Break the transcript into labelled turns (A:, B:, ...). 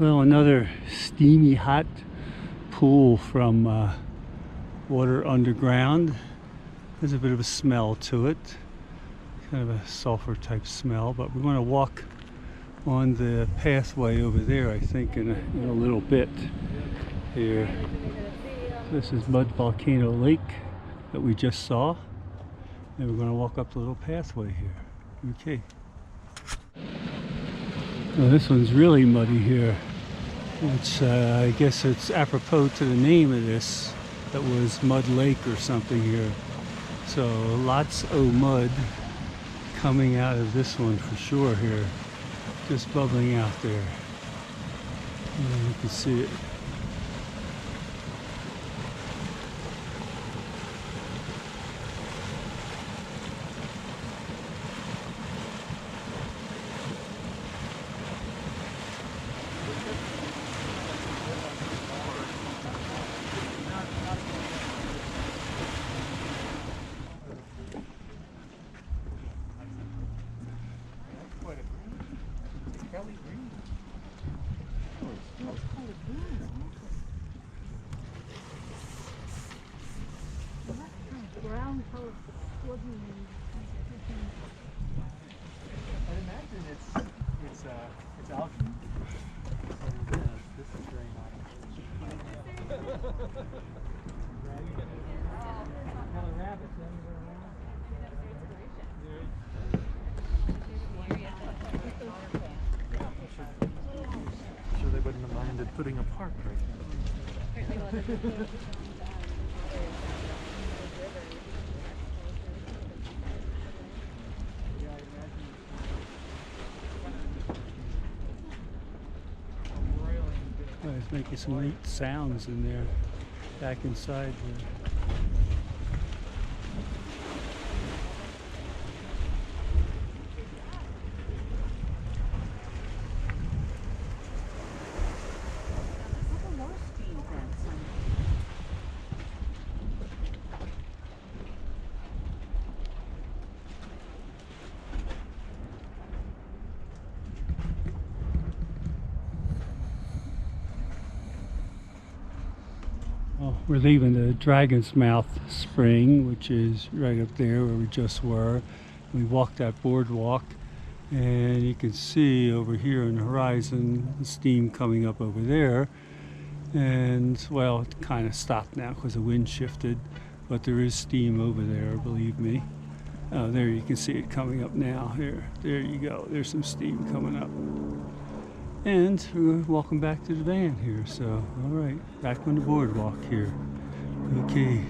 A: Well, another steamy hot pool from water underground. There's a bit of a smell to it, kind of a sulfur type smell, but we're going to walk on the pathway over there, I think, in a little bit here. This is Volcano Lake that we just saw, and we're going to walk up the little pathway here. Okay. Well, this one's really muddy here. It's I guess it's apropos to the name of this, that was Mud Lake or something here. So lots of mud coming out of this one for sure here, just bubbling out there. And you can see it.
B: I'd imagine it's algae. This is very hot. Now the rabbits everywhere around. I'm sure they wouldn't have minded putting a park right now.
A: Oh, it's making some neat sounds in there, back inside here. Well, we're leaving the Dragon's Mouth Spring, which is right up there where we just were. We walked that boardwalk, and you can see over here on the horizon the steam coming up over there. And well, it kind of stopped now because the wind shifted, but there is steam over there, believe me. Oh, there you can see it coming up now. Here, there you go. There's some steam coming up. And we're walking back to the van here, so all right, back on the boardwalk here. Okay.